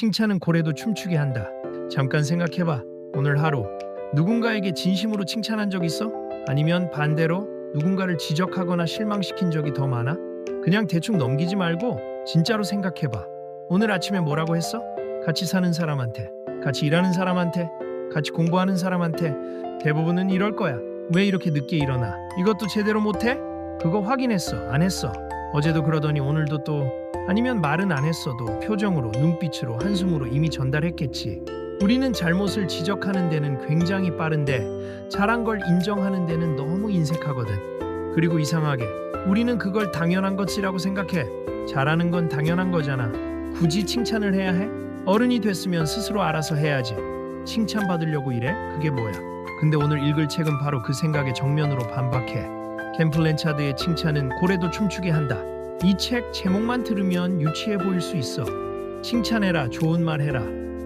칭찬은 고래도 춤추게 한다. 잠깐 생각해봐. 오늘 하루 누군가에게 진심으로 칭찬한 적 있어? 아니면 반대로 누군가를 지적하거나 실망시킨 적이 더 많아? 그냥 대충 넘기지 말고 진짜로 생각해봐. 오늘 아침에 뭐라고 했어? 같이 사는 사람한테, 같이 일하는 사람한테, 같이 공부하는 사람한테. 대부분은 이럴 거야. 왜 이렇게 늦게 일어나? 이것도 제대로 못해? 그거 확인했어? 안 했어? 어제도 그러더니 오늘도 또. 아니면 말은 안 했어도 표정으로, 눈빛으로, 한숨으로 이미 전달했겠지. 우리는 잘못을 지적하는 데는 굉장히 빠른데 잘한 걸 인정하는 데는 너무 인색하거든. 그리고 이상하게 우리는 그걸 당연한 것이라고 생각해. 잘하는 건 당연한 거잖아. 굳이 칭찬을 해야 해? 어른이 됐으면 스스로 알아서 해야지. 칭찬받으려고 이래? 그게 뭐야? 근데 오늘 읽을 책은 바로 그 생각에 정면으로 반박해. 켄 블랜차드의 칭찬은 고래도 춤추게 한다. 이 책 제목만 들으면 유치해 보일 수 있어. 칭찬해라, 좋은 말 해라.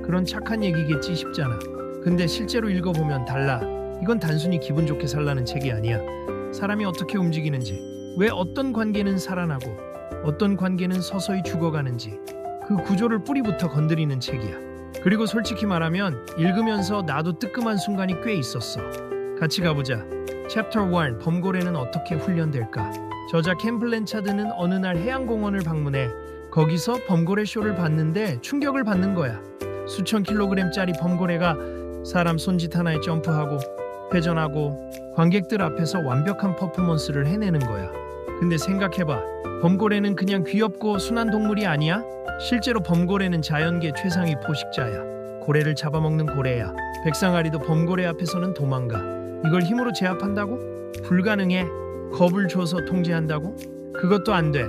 그런 착한 얘기겠지 싶잖아. 근데 실제로 읽어보면 달라. 이건 단순히 기분 좋게 살라는 책이 아니야. 사람이 어떻게 움직이는지, 왜 어떤 관계는 살아나고 어떤 관계는 서서히 죽어가는지 그 구조를 뿌리부터 건드리는 책이야. 그리고 솔직히 말하면 읽으면서 나도 뜨끔한 순간이 꽤 있었어. 같이 가보자. 챕터 1. 범고래는 어떻게 훈련될까? 저자 켄 블랜차드는 어느 날 해양공원을 방문해 거기서 범고래 쇼를 봤는데 충격을 받는 거야. 수천 킬로그램짜리 범고래가 사람 손짓 하나에 점프하고 회전하고 관객들 앞에서 완벽한 퍼포먼스를 해내는 거야. 근데 생각해봐. 범고래는 그냥 귀엽고 순한 동물이 아니야? 실제로 범고래는 자연계 최상위 포식자야. 고래를 잡아먹는 고래야. 백상아리도 범고래 앞에서는 도망가. 이걸 힘으로 제압한다고? 불가능해. 겁을 줘서 통제한다고? 그것도 안 돼.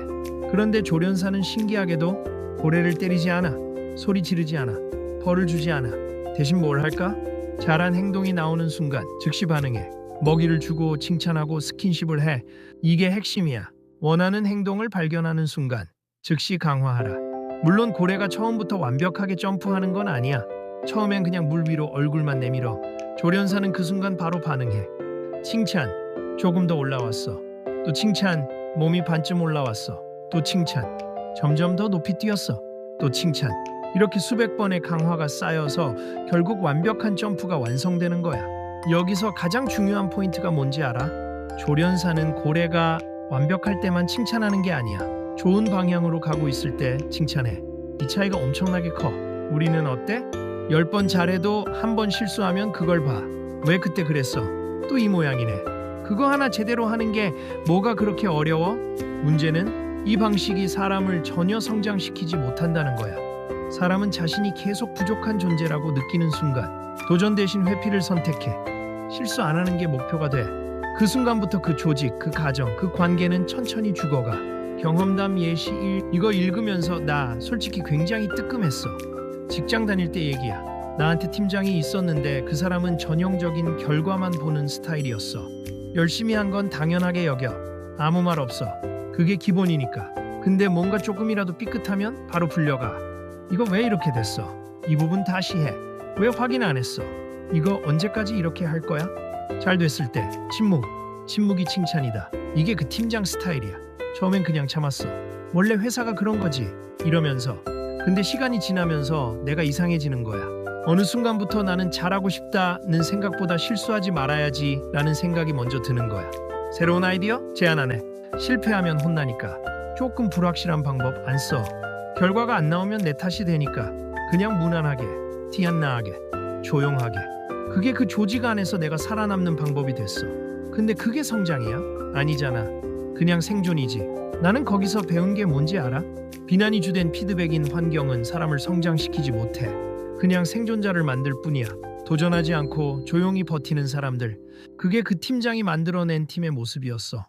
그런데 조련사는 신기하게도 고래를 때리지 않아. 소리 지르지 않아. 벌을 주지 않아. 대신 뭘 할까? 잘한 행동이 나오는 순간 즉시 반응해. 먹이를 주고 칭찬하고 스킨십을 해. 이게 핵심이야. 원하는 행동을 발견하는 순간 즉시 강화하라. 물론 고래가 처음부터 완벽하게 점프하는 건 아니야. 처음엔 그냥 물 위로 얼굴만 내밀어. 조련사는 그 순간 바로 반응해. 칭찬, 조금 더 올라왔어. 또 칭찬, 몸이 반쯤 올라왔어. 또 칭찬, 점점 더 높이 뛰었어. 또 칭찬. 이렇게 수백 번의 강화가 쌓여서 결국 완벽한 점프가 완성되는 거야. 여기서 가장 중요한 포인트가 뭔지 알아? 조련사는 고래가 완벽할 때만 칭찬하는 게 아니야. 좋은 방향으로 가고 있을 때 칭찬해. 이 차이가 엄청나게 커. 우리는 어때? 10번 잘해도 한 번 실수하면 그걸 봐. 왜 그때 그랬어? 또 이 모양이네. 그거 하나 제대로 하는 게 뭐가 그렇게 어려워? 문제는 이 방식이 사람을 전혀 성장시키지 못한다는 거야. 사람은 자신이 계속 부족한 존재라고 느끼는 순간 도전 대신 회피를 선택해. 실수 안 하는 게 목표가 돼. 그 순간부터 그 조직, 그 가정, 그 관계는 천천히 죽어가. 경험담 예시 1. 이거 읽으면서 나 솔직히 굉장히 뜨끔했어. 직장 다닐 때 얘기야. 나한테 팀장이 있었는데 그 사람은 전형적인 결과만 보는 스타일이었어. 열심히 한 건 당연하게 여겨. 아무 말 없어. 그게 기본이니까. 근데 뭔가 조금이라도 삐끗하면 바로 불려가. 이거 왜 이렇게 됐어? 이 부분 다시 해. 왜 확인 안 했어? 이거 언제까지 이렇게 할 거야? 잘 됐을 때 침묵. 침묵이 칭찬이다. 이게 그 팀장 스타일이야. 처음엔 그냥 참았어. 원래 회사가 그런 거지. 이러면서. 근데 시간이 지나면서 내가 이상해지는 거야. 어느 순간부터 나는 잘하고 싶다는 생각보다 실수하지 말아야지 라는 생각이 먼저 드는 거야. 새로운 아이디어? 제안 안 해. 실패하면 혼나니까. 조금 불확실한 방법 안 써. 결과가 안 나오면 내 탓이 되니까. 그냥 무난하게, 티 안 나게, 조용하게. 그게 그 조직 안에서 내가 살아남는 방법이 됐어. 근데 그게 성장이야? 아니잖아. 그냥 생존이지. 나는 거기서 배운 게 뭔지 알아? 비난이 주된 피드백인 환경은 사람을 성장시키지 못해. 그냥 생존자를 만들 뿐이야. 도전하지 않고 조용히 버티는 사람들. 그게 그 팀장이 만들어낸 팀의 모습이었어.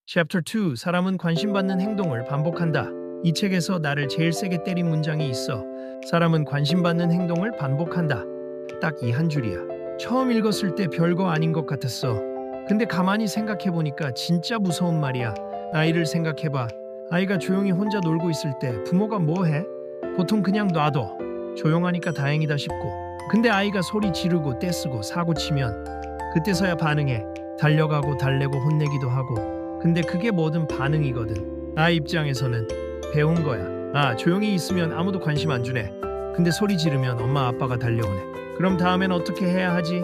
챕터 2. 사람은 관심받는 행동을 반복한다. 이 책에서 나를 제일 세게 때린 문장이 있어. 사람은 관심받는 행동을 반복한다. 딱 이 한 줄이야. 처음 읽었을 때 별거 아닌 것 같았어. 근데 가만히 생각해보니까 진짜 무서운 말이야. 아이를 생각해봐. 아이가 조용히 혼자 놀고 있을 때 부모가 뭐 해? 보통 그냥 놔둬. 조용하니까 다행이다 싶고. 근데 아이가 소리 지르고 떼쓰고 사고치면 그때서야 반응해. 달려가고 달래고 혼내기도 하고. 근데 그게 뭐든 반응이거든. 아이 입장에서는 배운 거야. 아, 조용히 있으면 아무도 관심 안 주네. 근데 소리 지르면 엄마 아빠가 달려오네. 그럼 다음엔 어떻게 해야 하지?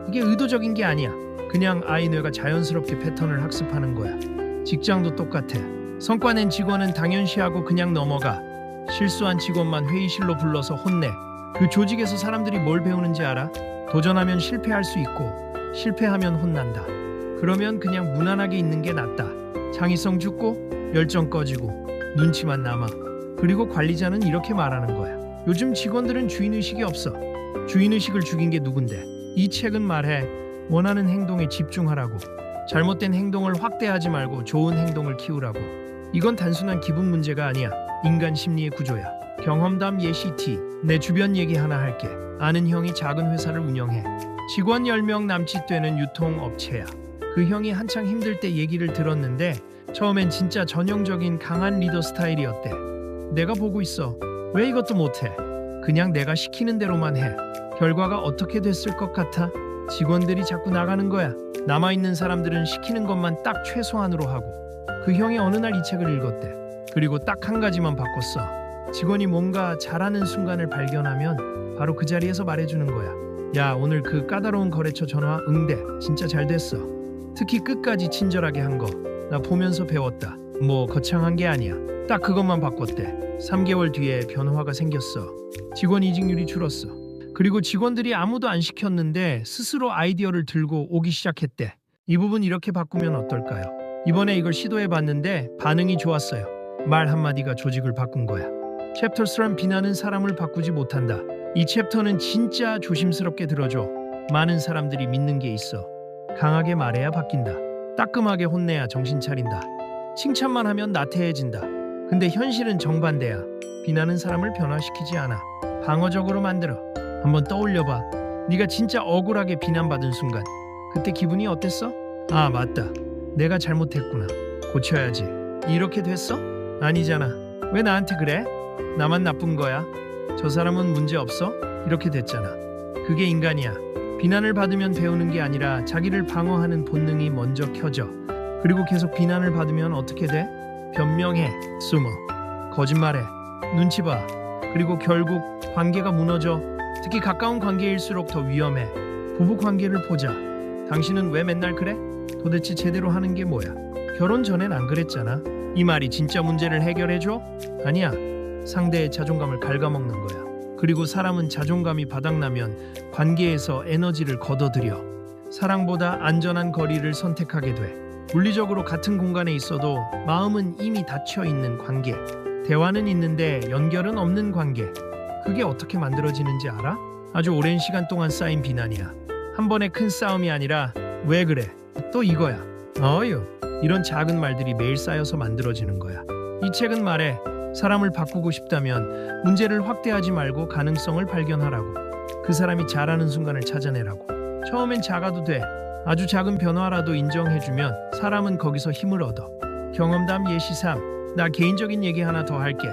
이게 의도적인 게 아니야. 그냥 아이 뇌가 자연스럽게 패턴을 학습하는 거야. 직장도 똑같아. 성과 낸 직원은 당연시하고 그냥 넘어가. 실수한 직원만 회의실로 불러서 혼내. 그 조직에서 사람들이 뭘 배우는지 알아? 도전하면 실패할 수 있고 실패하면 혼난다. 그러면 그냥 무난하게 있는 게 낫다. 창의성 죽고 열정 꺼지고 눈치만 남아. 그리고 관리자는 이렇게 말하는 거야. 요즘 직원들은 주인의식이 없어. 주인의식을 죽인 게 누군데? 이 책은 말해. 원하는 행동에 집중하라고. 잘못된 행동을 확대하지 말고 좋은 행동을 키우라고. 이건 단순한 기분 문제가 아니야. 인간 심리의 구조야. 경험담 예시티. 내 주변 얘기 하나 할게. 아는 형이 작은 회사를 운영해. 직원 10명 남짓 되는 유통업체야. 그 형이 한창 힘들 때 얘기를 들었는데 처음엔 진짜 전형적인 강한 리더 스타일이었대. 내가 보고 있어. 왜 이것도 못해? 그냥 내가 시키는 대로만 해. 결과가 어떻게 됐을 것 같아? 직원들이 자꾸 나가는 거야. 남아있는 사람들은 시키는 것만 딱 최소한으로 하고. 그 형이 어느 날 이 책을 읽었대. 그리고 딱 한 가지만 바꿨어. 직원이 뭔가 잘하는 순간을 발견하면 바로 그 자리에서 말해주는 거야. 야, 오늘 그 까다로운 거래처 전화 응대 진짜 잘 됐어. 특히 끝까지 친절하게 한 거. 나 보면서 배웠다. 뭐 거창한 게 아니야. 딱 그것만 바꿨대. 3개월 뒤에 변화가 생겼어. 직원 이직률이 줄었어. 그리고 직원들이 아무도 안 시켰는데 스스로 아이디어를 들고 오기 시작했대. 이 부분 이렇게 바꾸면 어떨까요? 이번에 이걸 시도해봤는데 반응이 좋았어요. 말 한마디가 조직을 바꾼 거야. 챕터 3 비난은 사람을 바꾸지 못한다. 이 챕터는 진짜 조심스럽게 들어줘. 많은 사람들이 믿는 게 있어. 강하게 말해야 바뀐다. 따끔하게 혼내야 정신 차린다. 칭찬만 하면 나태해진다. 근데 현실은 정반대야. 비난은 사람을 변화시키지 않아. 방어적으로 만들어. 한번 떠올려봐. 네가 진짜 억울하게 비난받은 순간 그때 기분이 어땠어? 아, 맞다. 내가 잘못했구나. 고쳐야지. 이렇게 됐어? 아니잖아. 왜 나한테 그래? 나만 나쁜 거야? 저 사람은 문제 없어? 이렇게 됐잖아. 그게 인간이야. 비난을 받으면 배우는 게 아니라 자기를 방어하는 본능이 먼저 켜져. 그리고 계속 비난을 받으면 어떻게 돼? 변명해, 숨어, 거짓말해, 눈치 봐. 그리고 결국 관계가 무너져. 특히 가까운 관계일수록 더 위험해. 부부 관계를 보자. 당신은 왜 맨날 그래? 도대체 제대로 하는 게 뭐야? 결혼 전엔 안 그랬잖아. 이 말이 진짜 문제를 해결해줘? 아니야. 상대의 자존감을 갉아먹는 거야. 그리고 사람은 자존감이 바닥나면 관계에서 에너지를 걷어들여. 사랑보다 안전한 거리를 선택하게 돼. 물리적으로 같은 공간에 있어도 마음은 이미 닫혀있는 관계. 대화는 있는데 연결은 없는 관계. 그게 어떻게 만들어지는지 알아? 아주 오랜 시간 동안 쌓인 비난이야. 한 번의 큰 싸움이 아니라 왜 그래? 또 이거야. 어휴. 이런 작은 말들이 매일 쌓여서 만들어지는 거야. 이 책은 말해. 사람을 바꾸고 싶다면 문제를 확대하지 말고 가능성을 발견하라고. 그 사람이 잘하는 순간을 찾아내라고. 처음엔 작아도 돼. 아주 작은 변화라도 인정해주면 사람은 거기서 힘을 얻어. 경험담 예시 3. 나 개인적인 얘기 하나 더 할게.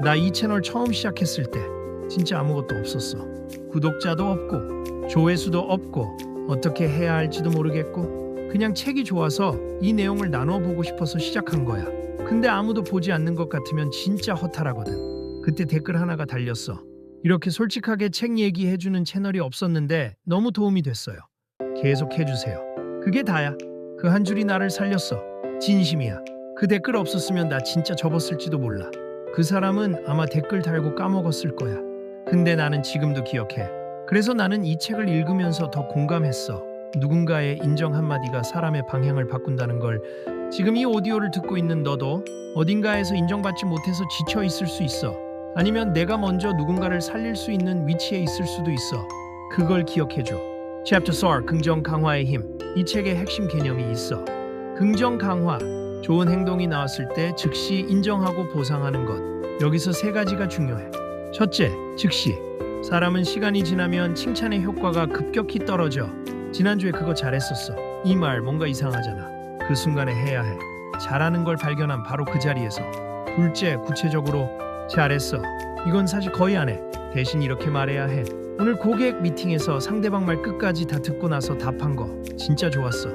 나 이 채널 처음 시작했을 때 진짜 아무것도 없었어. 구독자도 없고 조회수도 없고 어떻게 해야 할지도 모르겠고 그냥 책이 좋아서 이 내용을 나눠보고 싶어서 시작한 거야. 근데 아무도 보지 않는 것 같으면 진짜 허탈하거든. 그때 댓글 하나가 달렸어. 이렇게 솔직하게 책 얘기해주는 채널이 없었는데 너무 도움이 됐어요. 계속 해주세요. 그게 다야. 그 한 줄이 나를 살렸어. 진심이야. 그 댓글 없었으면 나 진짜 접었을지도 몰라. 그 사람은 아마 댓글 달고 까먹었을 거야. 근데 나는 지금도 기억해. 그래서 나는 이 책을 읽으면서 더 공감했어. 누군가의 인정 한마디가 사람의 방향을 바꾼다는 걸. 지금 이 오디오를 듣고 있는 너도 어딘가에서 인정받지 못해서 지쳐 있을 수 있어. 아니면 내가 먼저 누군가를 살릴 수 있는 위치에 있을 수도 있어. 그걸 기억해줘. Chapter 4 긍정 강화의 힘. 이 책의 핵심 개념이 있어. 긍정 강화. 좋은 행동이 나왔을 때 즉시 인정하고 보상하는 것. 여기서 3가지가 중요해. 첫째, 즉시. 사람은 시간이 지나면 칭찬의 효과가 급격히 떨어져. 지난주에 그거 잘했었어. 이 말 뭔가 이상하잖아. 그 순간에 해야 해. 잘하는 걸 발견한 바로 그 자리에서. 둘째, 구체적으로 잘했어. 이건 사실 거의 안 해. 대신 이렇게 말해야 해. 오늘 고객 미팅에서 상대방 말 끝까지 다 듣고 나서 답한 거 진짜 좋았어.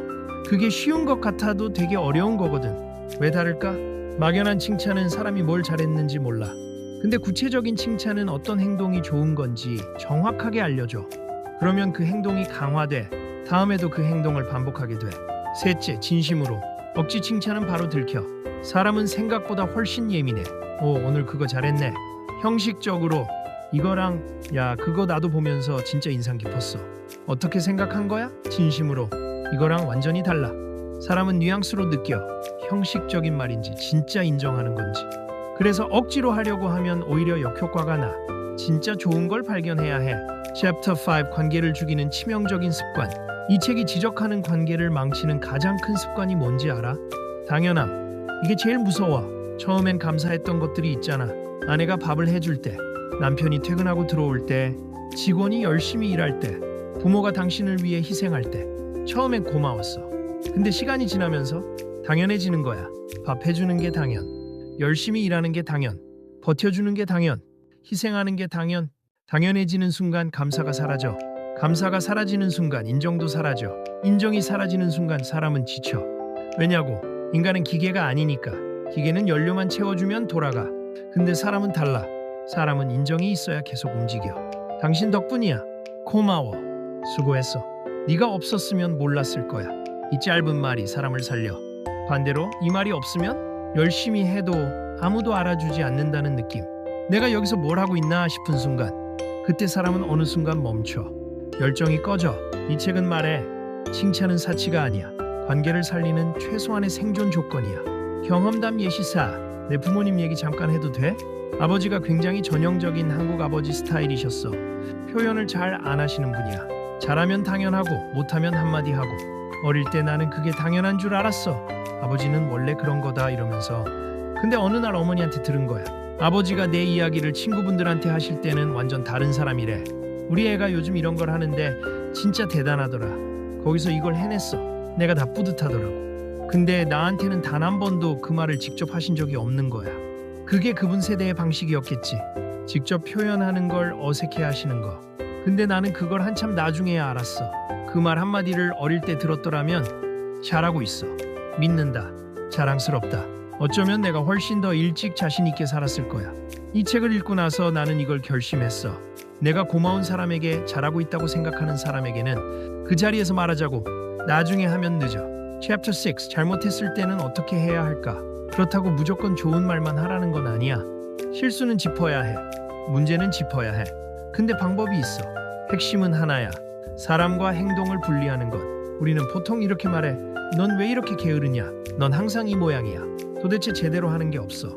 그게 쉬운 것 같아도 되게 어려운 거거든. 왜 다를까? 막연한 칭찬은 사람이 뭘 잘했는지 몰라. 근데 구체적인 칭찬은 어떤 행동이 좋은 건지 정확하게 알려줘. 그러면 그 행동이 강화돼. 다음에도 그 행동을 반복하게 돼. 셋째, 진심으로. 억지 칭찬은 바로 들켜. 사람은 생각보다 훨씬 예민해. 오, 오늘 그거 잘했네. 형식적으로 이거랑 야, 그거 나도 보면서 진짜 인상 깊었어. 어떻게 생각한 거야? 진심으로. 이거랑 완전히 달라. 사람은 뉘앙스로 느껴. 형식적인 말인지 진짜 인정하는 건지. 그래서 억지로 하려고 하면 오히려 역효과가 나. 진짜 좋은 걸 발견해야 해. Chapter 5 관계를 죽이는 치명적인 습관. 이 책이 지적하는 관계를 망치는 가장 큰 습관이 뭔지 알아? 당연함. 이게 제일 무서워. 처음엔 감사했던 것들이 있잖아. 아내가 밥을 해줄 때, 남편이 퇴근하고 들어올 때, 직원이 열심히 일할 때, 부모가 당신을 위해 희생할 때. 처음엔 고마웠어. 근데 시간이 지나면서 당연해지는 거야. 밥 해주는 게 당연, 열심히 일하는 게 당연, 버텨주는 게 당연, 희생하는 게 당연. 당연해지는 순간 감사가 사라져. 감사가 사라지는 순간 인정도 사라져. 인정이 사라지는 순간 사람은 지쳐. 왜냐고? 인간은 기계가 아니니까. 기계는 연료만 채워주면 돌아가. 근데 사람은 달라. 사람은 인정이 있어야 계속 움직여. 당신 덕분이야. 고마워. 수고했어. 네가 없었으면 몰랐을 거야. 이 짧은 말이 사람을 살려. 반대로 이 말이 없으면 열심히 해도 아무도 알아주지 않는다는 느낌. 내가 여기서 뭘 하고 있나 싶은 순간, 그때 사람은 어느 순간 멈춰. 열정이 꺼져. 이 책은 말해. 칭찬은 사치가 아니야. 관계를 살리는 최소한의 생존 조건이야. 경험담 예시사. 내 부모님 얘기 잠깐 해도 돼? 아버지가 굉장히 전형적인 한국 아버지 스타일이셨어. 표현을 잘 안 하시는 분이야. 잘하면 당연하고 못하면 한마디 하고. 어릴 때 나는 그게 당연한 줄 알았어. 아버지는 원래 그런 거다 이러면서. 근데 어느 날 어머니한테 들은 거야. 아버지가 내 이야기를 친구분들한테 하실 때는 완전 다른 사람이래. 우리 애가 요즘 이런 걸 하는데 진짜 대단하더라. 거기서 이걸 해냈어. 내가 다 뿌듯하더라고. 근데 나한테는 단 한 번도 그 말을 직접 하신 적이 없는 거야. 그게 그분 세대의 방식이었겠지. 직접 표현하는 걸 어색해 하시는 거. 근데 나는 그걸 한참 나중에야 알았어. 그 말 한마디를 어릴 때 들었더라면 잘하고 있어. 믿는다. 자랑스럽다. 어쩌면 내가 훨씬 더 일찍 자신 있게 살았을 거야. 이 책을 읽고 나서 나는 이걸 결심했어. 내가 고마운 사람에게 잘하고 있다고 생각하는 사람에게는 그 자리에서 말하자고. 나중에 하면 늦어. Chapter 6 잘못했을 때는 어떻게 해야 할까? 그렇다고 무조건 좋은 말만 하라는 건 아니야. 실수는 짚어야 해. 문제는 짚어야 해. 근데 방법이 있어. 핵심은 하나야. 사람과 행동을 분리하는 것. 우리는 보통 이렇게 말해. 넌 왜 이렇게 게으르냐? 넌 항상 이 모양이야. 도대체 제대로 하는 게 없어.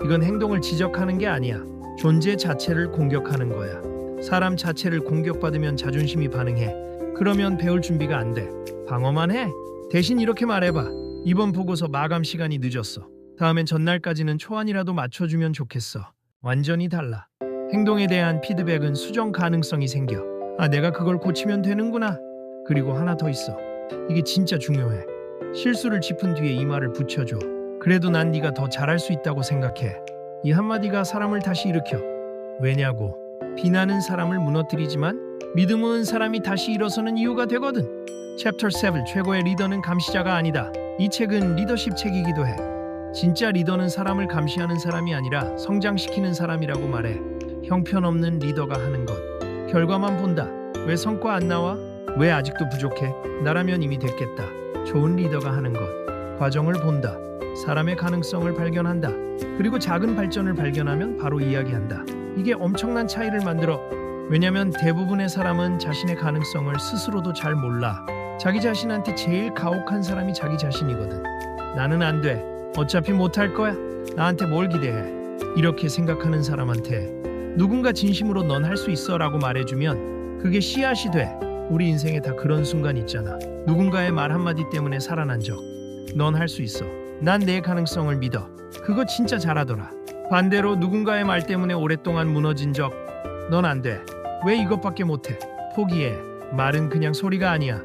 이건 행동을 지적하는 게 아니야. 존재 자체를 공격하는 거야. 사람 자체를 공격받으면 자존심이 반응해. 그러면 배울 준비가 안 돼. 방어만 해. 대신 이렇게 말해봐. 이번 보고서 마감 시간이 늦었어. 다음엔 전날까지는 초안이라도 맞춰주면 좋겠어. 완전히 달라. 행동에 대한 피드백은 수정 가능성이 생겨. 아, 내가 그걸 고치면 되는구나. 그리고 하나 더 있어. 이게 진짜 중요해. 실수를 짚은 뒤에 이 말을 붙여줘. 그래도 난 네가 더 잘할 수 있다고 생각해. 이 한마디가 사람을 다시 일으켜. 왜냐고? 비난은 사람을 무너뜨리지만 믿음은 사람이 다시 일어서는 이유가 되거든. Chapter 7 최고의 리더는 감시자가 아니다. 이 책은 리더십 책이기도 해. 진짜 리더는 사람을 감시하는 사람이 아니라 성장시키는 사람이라고 말해. 형편없는 리더가 하는 것. 결과만 본다. 왜 성과 안 나와? 왜 아직도 부족해? 나라면 이미 됐겠다. 좋은 리더가 하는 것. 과정을 본다. 사람의 가능성을 발견한다. 그리고 작은 발전을 발견하면 바로 이야기한다. 이게 엄청난 차이를 만들어. 왜냐면 대부분의 사람은 자신의 가능성을 스스로도 잘 몰라. 자기 자신한테 제일 가혹한 사람이 자기 자신이거든. 나는 안 돼. 어차피 못할 거야. 나한테 뭘 기대해. 이렇게 생각하는 사람한테 누군가 진심으로 넌 할 수 있어 라고 말해주면 그게 씨앗이 돼. 우리 인생에 다 그런 순간 있잖아. 누군가의 말 한마디 때문에 살아난 적. 넌 할 수 있어. 난 내 가능성을 믿어. 그거 진짜 잘하더라. 반대로 누군가의 말 때문에 오랫동안 무너진 적. 넌 안 돼. 왜 이것밖에 못해? 포기해. 말은 그냥 소리가 아니야.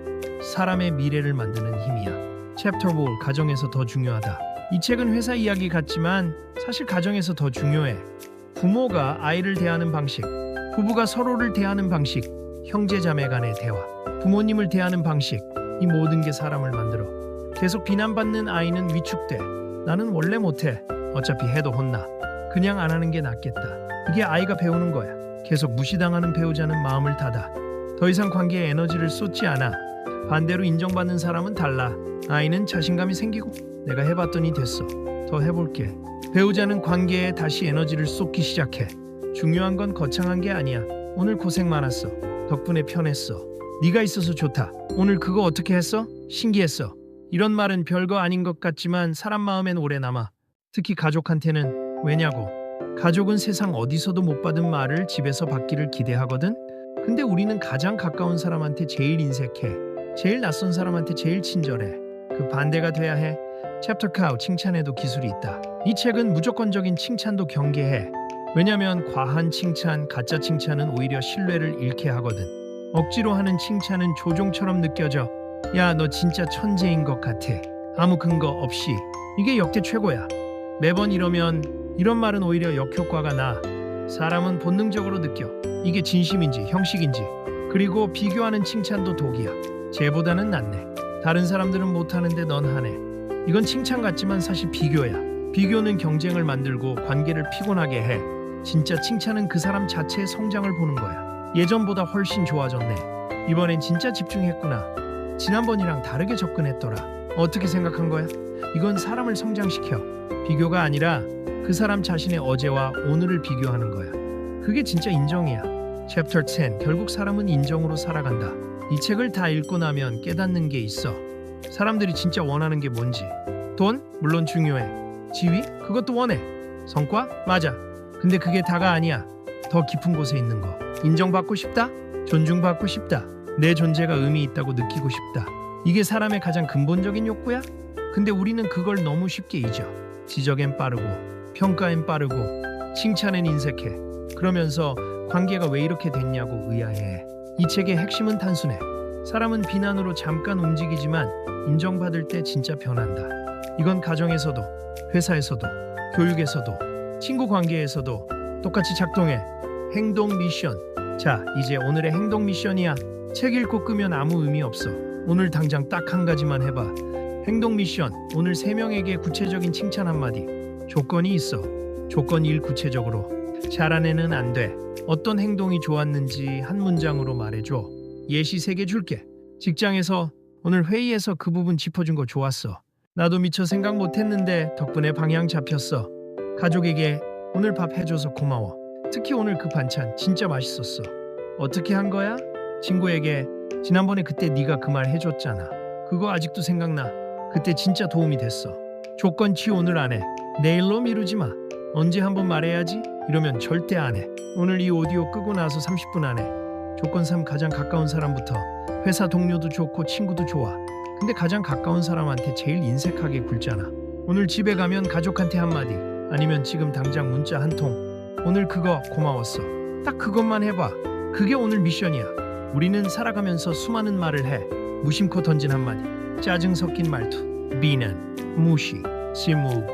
사람의 미래를 만드는 힘이야. 챕터 4 가정에서 더 중요하다. 이 책은 회사 이야기 같지만 사실 가정에서 더 중요해. 부모가 아이를 대하는 방식, 부부가 서로를 대하는 방식, 형제자매 간의 대화, 부모님을 대하는 방식, 이 모든 게 사람을 만들어. 계속 비난받는 아이는 위축돼. 나는 원래 못해. 어차피 해도 혼나. 그냥 안 하는 게 낫겠다. 이게 아이가 배우는 거야. 계속 무시당하는 배우자는 마음을 닫아. 더 이상 관계에 에너지를 쏟지 않아. 반대로 인정받는 사람은 달라. 아이는 자신감이 생기고 내가 해봤더니 됐어. 더 해볼게. 배우자는 관계에 다시 에너지를 쏟기 시작해. 중요한 건 거창한 게 아니야. 오늘 고생 많았어. 덕분에 편했어. 네가 있어서 좋다. 오늘 그거 어떻게 했어? 신기했어. 이런 말은 별거 아닌 것 같지만 사람 마음엔 오래 남아. 특히 가족한테는. 왜냐고? 가족은 세상 어디서도 못 받은 말을 집에서 받기를 기대하거든? 근데 우리는 가장 가까운 사람한테 제일 인색해. 제일 낯선 사람한테 제일 친절해. 그 반대가 돼야 해. 챕터 카우 칭찬에도 기술이 있다. 이 책은 무조건적인 칭찬도 경계해. 왜냐면 과한 칭찬, 가짜 칭찬은 오히려 신뢰를 잃게 하거든. 억지로 하는 칭찬은 조종처럼 느껴져. 야, 너 진짜 천재인 것 같아. 아무 근거 없이. 이게 역대 최고야. 매번 이러면 이런 말은 오히려 역효과가 나. 사람은 본능적으로 느껴. 이게 진심인지 형식인지. 그리고 비교하는 칭찬도 독이야. 쟤보다는 낫네. 다른 사람들은 못하는데 넌 하네. 이건 칭찬 같지만 사실 비교야. 비교는 경쟁을 만들고 관계를 피곤하게 해. 진짜 칭찬은 그 사람 자체의 성장을 보는 거야. 예전보다 훨씬 좋아졌네. 이번엔 진짜 집중했구나. 지난번이랑 다르게 접근했더라. 어떻게 생각한 거야? 이건 사람을 성장시켜. 비교가 아니라 그 사람 자신의 어제와 오늘을 비교하는 거야. 그게 진짜 인정이야. 챕터 10 결국 사람은 인정으로 살아간다. 이 책을 다 읽고 나면 깨닫는 게 있어. 사람들이 진짜 원하는 게 뭔지. 돈? 물론 중요해. 지위? 그것도 원해. 성과? 맞아. 근데 그게 다가 아니야. 더 깊은 곳에 있는 거. 인정받고 싶다? 존중받고 싶다. 내 존재가 의미 있다고 느끼고 싶다. 이게 사람의 가장 근본적인 욕구야? 근데 우리는 그걸 너무 쉽게 잊어. 지적엔 빠르고 평가엔 빠르고 칭찬엔 인색해. 그러면서 관계가 왜 이렇게 됐냐고 의아해해. 이 책의 핵심은 단순해. 사람은 비난으로 잠깐 움직이지만 인정받을 때 진짜 변한다. 이건 가정에서도, 회사에서도, 교육에서도, 친구 관계에서도 똑같이 작동해. 행동 미션. 자, 이제 오늘의 행동 미션이야. 책 읽고 끄면 아무 의미 없어. 오늘 당장 딱 한 가지만 해봐. 행동 미션. 오늘 3명에게 구체적인 칭찬 한마디. 조건이 있어. 조건 1 구체적으로. 잘한 애는 안 돼. 어떤 행동이 좋았는지 한 문장으로 말해줘. 예시 3개 줄게. 직장에서 오늘 회의에서 그 부분 짚어준 거 좋았어. 나도 미처 생각 못했는데 덕분에 방향 잡혔어. 가족에게 오늘 밥 해줘서 고마워. 특히 오늘 그 반찬 진짜 맛있었어. 어떻게 한 거야? 친구에게 지난번에 그때 네가 그 말 해줬잖아. 그거 아직도 생각나. 그때 진짜 도움이 됐어. 조건치 오늘 안 해. 내일로 미루지 마. 언제 한번 말해야지? 이러면 절대 안 해. 오늘 이 오디오 끄고 나서 30분 안에. 조건 3 가장 가까운 사람부터. 회사 동료도 좋고 친구도 좋아. 근데 가장 가까운 사람한테 제일 인색하게 굴잖아. 오늘 집에 가면 가족한테 한마디. 아니면 지금 당장 문자 한 통. 오늘 그거 고마웠어. 딱 그것만 해봐. 그게 오늘 미션이야. 우리는 살아가면서 수많은 말을 해. 무심코 던진 한마디. 짜증 섞인 말투. 비난, 무시, 침묵.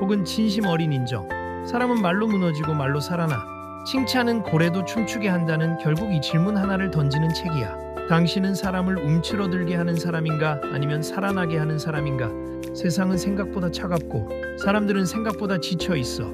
혹은 진심 어린 인정. 사람은 말로 무너지고 말로 살아나. 칭찬은 고래도 춤추게 한다는 결국 이 질문 하나를 던지는 책이야. 당신은 사람을 움츠러들게 하는 사람인가 아니면 살아나게 하는 사람인가? 세상은 생각보다 차갑고 사람들은 생각보다 지쳐 있어.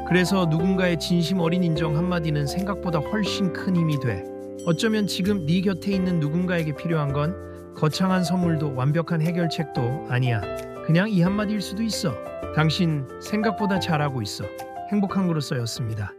그래서 누군가의 진심 어린 인정 한마디는 생각보다 훨씬 큰 힘이 돼. 어쩌면 지금 네 곁에 있는 누군가에게 필요한 건 거창한 선물도 완벽한 해결책도 아니야. 그냥 이 한마디일 수도 있어. 당신 생각보다 잘하고 있어. 행복한 그로서였습니다.